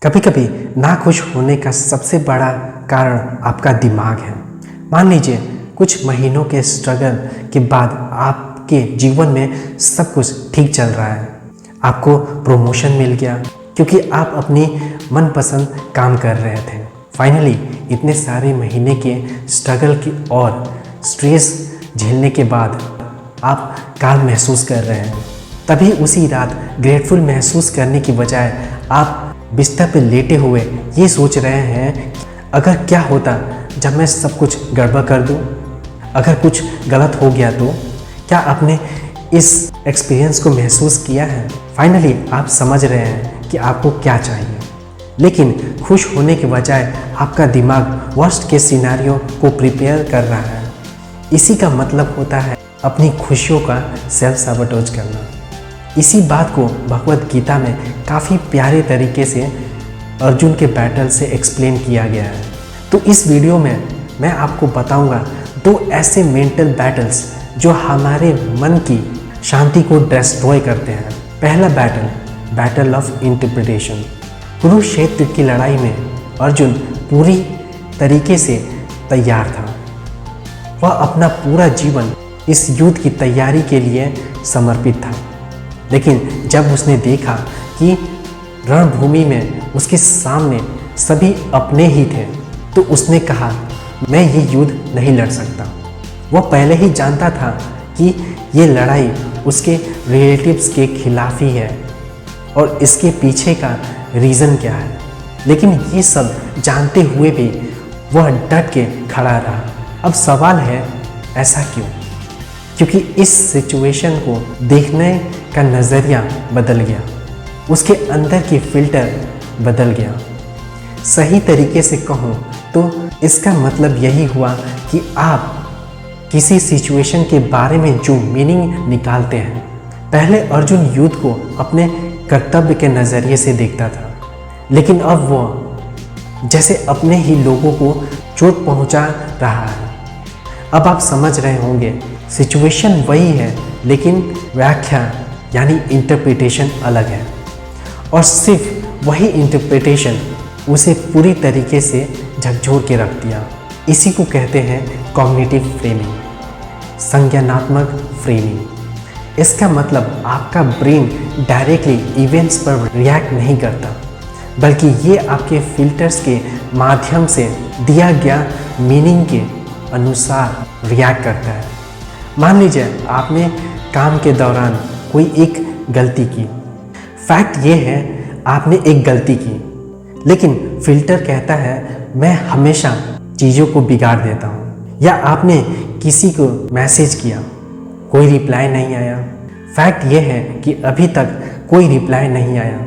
कभी कभी ना खुश होने का सबसे बड़ा कारण आपका दिमाग है। मान लीजिए कुछ महीनों के स्ट्रगल के बाद आपके जीवन में सब कुछ ठीक चल रहा है। आपको प्रमोशन मिल गया क्योंकि आप अपनी मनपसंद काम कर रहे थे। फाइनली इतने सारे महीने के स्ट्रगल की और स्ट्रेस झेलने के बाद आप काम महसूस कर रहे हैं। तभी उसी रात ग्रेटफुल महसूस करने की बजाय आप बिस्तर पर लेटे हुए ये सोच रहे हैं कि अगर क्या होता जब मैं सब कुछ गड़बड़ कर दूं, अगर कुछ गलत हो गया तो। क्या आपने इस एक्सपीरियंस को महसूस किया है? फाइनली आप समझ रहे हैं कि आपको क्या चाहिए, लेकिन खुश होने के बजाय आपका दिमाग वर्स्ट के सिनेरियो को प्रिपेयर कर रहा है। इसी का मतलब होता है अपनी खुशियों का सेल्फ sabotage करना। इसी बात को भगवद गीता में काफ़ी प्यारे तरीके से अर्जुन के बैटल से एक्सप्लेन किया गया है। तो इस वीडियो में मैं आपको बताऊंगा 2 ऐसे मेंटल बैटल्स जो हमारे मन की शांति को डिस्ट्रॉय करते हैं। पहला बैटल ऑफ इंटरप्रिटेशन। कुरुक्षेत्र की लड़ाई में अर्जुन पूरी तरीके से तैयार था। वह अपना पूरा जीवन इस युद्ध की तैयारी के लिए समर्पित था। लेकिन जब उसने देखा कि रणभूमि में उसके सामने सभी अपने ही थे, तो उसने कहा मैं ये युद्ध नहीं लड़ सकता। वह पहले ही जानता था कि ये लड़ाई उसके रिलेटिव्स के खिलाफ ही है और इसके पीछे का रीज़न क्या है। लेकिन ये सब जानते हुए भी वह डट के खड़ा रहा। अब सवाल है ऐसा क्यों? क्योंकि इस सिचुएशन को देखने का नज़रिया बदल गया, उसके अंदर की फिल्टर बदल गया। सही तरीके से कहूँ तो इसका मतलब यही हुआ कि आप किसी सिचुएशन के बारे में जो मीनिंग निकालते हैं। पहले अर्जुन युद्ध को अपने कर्तव्य के नज़रिए से देखता था, लेकिन अब वो जैसे अपने ही लोगों को चोट पहुंचा रहा है। अब आप समझ रहे होंगे सिचुएशन वही है, लेकिन व्याख्या यानी इंटरप्रिटेशन अलग है, और सिर्फ वही इंटरप्रिटेशन उसे पूरी तरीके से झकझोर के रख दिया। इसी को कहते हैं कॉग्निटिव फ्रेमिंग, संज्ञानात्मक फ्रेमिंग। इसका मतलब आपका ब्रेन डायरेक्टली इवेंट्स पर रिएक्ट नहीं करता, बल्कि ये आपके फिल्टर्स के माध्यम से दिया गया मीनिंग के अनुसार रिएक्ट करता है। मान लीजिए आपने काम के दौरान कोई एक गलती की। फैक्ट ये है आपने एक गलती की, लेकिन फिल्टर कहता है मैं हमेशा चीज़ों को बिगाड़ देता हूँ। या आपने किसी को मैसेज किया, कोई रिप्लाई नहीं आया। फैक्ट ये है कि अभी तक कोई रिप्लाई नहीं आया,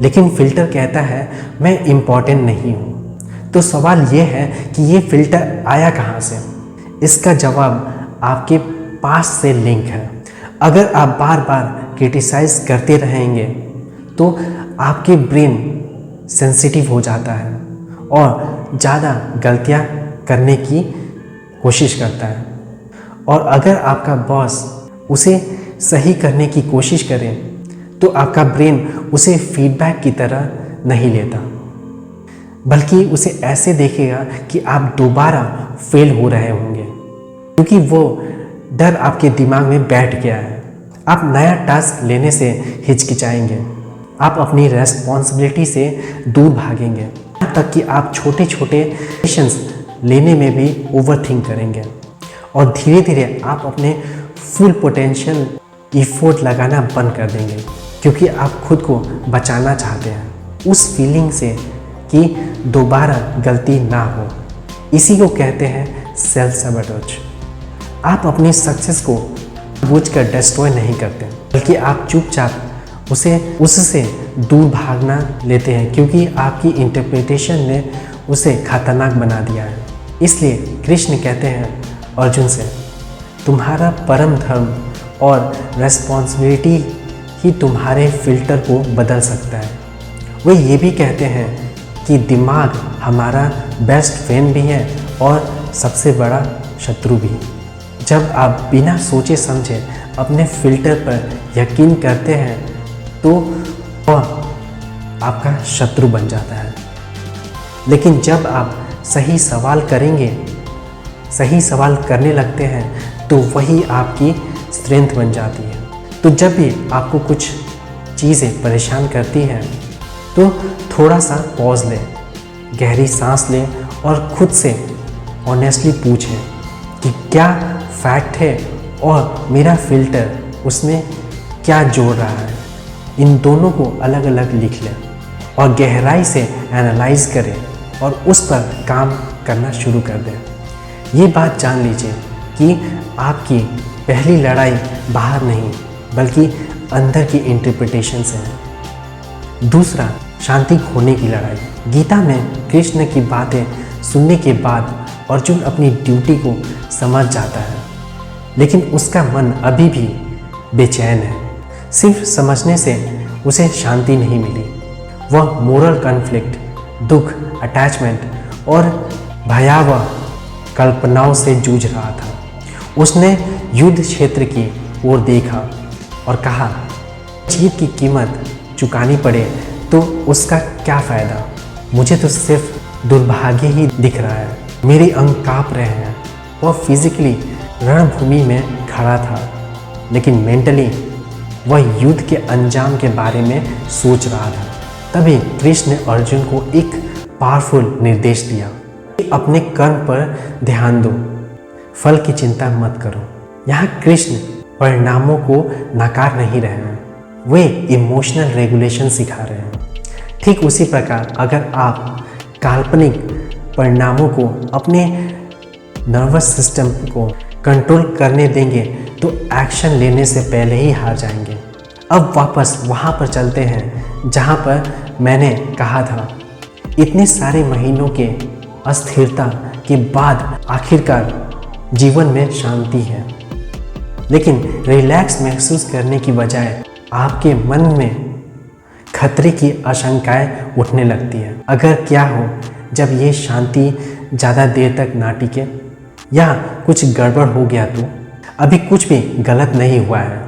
लेकिन फिल्टर कहता है मैं इम्पॉर्टेंट नहीं हूँ। तो सवाल ये है कि ये फिल्टर आया कहाँ से? इसका जवाब आपके पास से लिंक है। अगर आप बार बार क्रिटिसाइज करते रहेंगे तो आपके ब्रेन सेंसिटिव हो जाता है और ज़्यादा गलतियाँ करने की कोशिश करता है। और अगर आपका बॉस उसे सही करने की कोशिश करे तो आपका ब्रेन उसे फीडबैक की तरह नहीं लेता, बल्कि उसे ऐसे देखेगा कि आप दोबारा फेल हो रहे होंगे, क्योंकि वो डर आपके दिमाग में बैठ गया है। आप नया टास्क लेने से हिचकिचाएंगे, आप अपनी रेस्पॉन्सिबिलिटी से दूर भागेंगे, यहाँ तक कि आप छोटे छोटे डिसीजंस लेने में भी ओवरथिंक करेंगे, और धीरे धीरे आप अपने फुल पोटेंशियल एफर्ट लगाना बंद कर देंगे, क्योंकि आप खुद को बचाना चाहते हैं उस फीलिंग से कि दोबारा गलती ना हो। इसी को कहते हैं सेल्फ sabotage। आप अपनी सक्सेस को बूझकर डिस्ट्रॉय नहीं करते, बल्कि आप चुपचाप उससे दूर भागना लेते हैं, क्योंकि आपकी इंटरप्रिटेशन ने उसे खतरनाक बना दिया है। इसलिए कृष्ण कहते हैं अर्जुन से, तुम्हारा परम धर्म और रेस्पॉन्सिबिलिटी ही तुम्हारे फिल्टर को बदल सकता है। वे ये भी कहते हैं कि दिमाग हमारा बेस्ट फ्रेंड भी है और सबसे बड़ा शत्रु भी। जब आप बिना सोचे समझे अपने फिल्टर पर यकीन करते हैं तो वह आपका शत्रु बन जाता है। लेकिन जब आप सही सवाल करेंगे, सही सवाल करने लगते हैं, तो वही आपकी स्ट्रेंथ बन जाती है। तो जब भी आपको कुछ चीज़ें परेशान करती हैं, तो थोड़ा सा पॉज लें, गहरी सांस लें और खुद से ऑनेस्टली पूछें कि क्या फैक्ट है और मेरा फिल्टर उसमें क्या जोड़ रहा है। इन दोनों को अलग अलग लिख लें और गहराई से एनालाइज करें और उस पर काम करना शुरू कर दें। ये बात जान लीजिए कि आपकी पहली लड़ाई बाहर नहीं बल्कि अंदर की इंटरप्रिटेशन से है। दूसरा, शांति खोने की लड़ाई। गीता में कृष्ण की बातें सुनने के बाद अर्जुन अपनी ड्यूटी को समझ जाता है, लेकिन उसका मन अभी भी बेचैन है। सिर्फ समझने से उसे शांति नहीं मिली। वह मोरल कॉन्फ्लिक्ट, दुख, अटैचमेंट और भयावह कल्पनाओं से जूझ रहा था। उसने युद्ध क्षेत्र की ओर देखा और कहा, जीत की कीमत चुकानी पड़े तो उसका क्या फ़ायदा। मुझे तो सिर्फ दुर्भाग्य ही दिख रहा है। मेरे अंग काँप रहे हैं। वह फिजिकली रणभूमि में खड़ा था, लेकिन मेंटली वह युद्ध के अंजाम के बारे में सोच रहा था। तभी कृष्ण ने अर्जुन को एक पावरफुल निर्देश दिया, अपने कर्म पर ध्यान दो, फल की चिंता मत करो। यहाँ कृष्ण परिणामों को नकार नहीं रहे हैं, वे इमोशनल रेगुलेशन सिखा रहे हैं। ठीक उसी प्रकार अगर आप काल्पनिक परिणामों को अपने नर्वस सिस्टम को कंट्रोल करने देंगे तो एक्शन लेने से पहले ही हार जाएंगे। अब वापस वहाँ पर चलते हैं जहाँ पर मैंने कहा था, इतने सारे महीनों के अस्थिरता के बाद आखिरकार जीवन में शांति है। लेकिन रिलैक्स महसूस करने की बजाय आपके मन में खतरे की आशंकाएं उठने लगती है। अगर क्या हो जब ये शांति ज़्यादा देर तक ना टिके या कुछ गड़बड़ हो गया तो। अभी कुछ भी गलत नहीं हुआ है,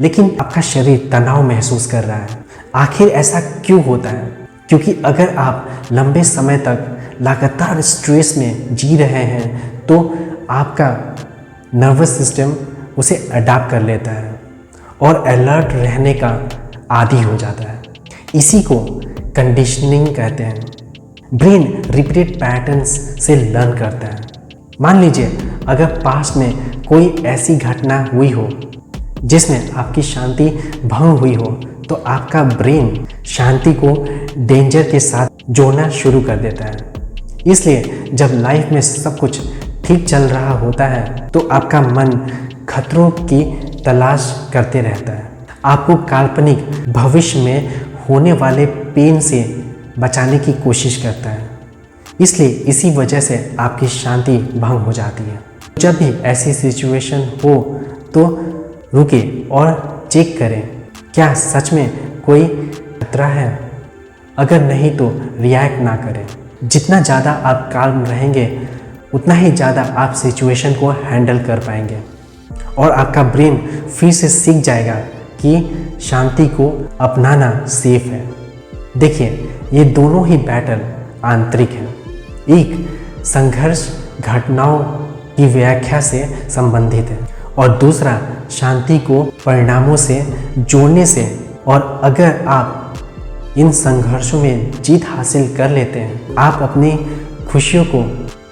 लेकिन आपका शरीर तनाव महसूस कर रहा है। आखिर ऐसा क्यों होता है? क्योंकि अगर आप लंबे समय तक लगातार स्ट्रेस में जी रहे हैं तो आपका नर्वस सिस्टम उसे अडॉप्ट कर लेता है और अलर्ट रहने का आदी हो जाता है। इसी को कंडीशनिंग कहते हैं। ब्रेन रिपीटेड पैटर्न्स से लर्न करता है। मान लीजिए अगर पास्ट में कोई ऐसी घटना हुई हो जिसमें आपकी शांति भंग हुई हो, तो आपका ब्रेन शांति को डेंजर के साथ जोड़ना शुरू कर देता है। इसलिए जब लाइफ में सब कुछ ठीक चल रहा होता है तो आपका मन खतरों की तलाश करते रहता है, आपको काल्पनिक भविष्य में होने वाले पेन से बचाने की कोशिश करता है। इसलिए इसी वजह से आपकी शांति भंग हो जाती है। जब भी ऐसी सिचुएशन हो तो रुके और चेक करें, क्या सच में कोई खतरा है? अगर नहीं तो रिएक्ट ना करें। जितना ज़्यादा आप काल्म रहेंगे उतना ही ज़्यादा आप सिचुएशन को हैंडल कर पाएंगे और आपका ब्रेन फिर से सीख जाएगा कि शांति को अपनाना सेफ है। देखिए, ये दोनों ही बैटल आंतरिक हैं। एक संघर्ष घटनाओं की व्याख्या से संबंधित है और दूसरा शांति को परिणामों से जोड़ने से। और अगर आप इन संघर्षों में जीत हासिल कर लेते हैं, आप अपनी खुशियों को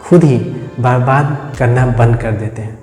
खुद ही बर्बाद करना बंद कर देते हैं।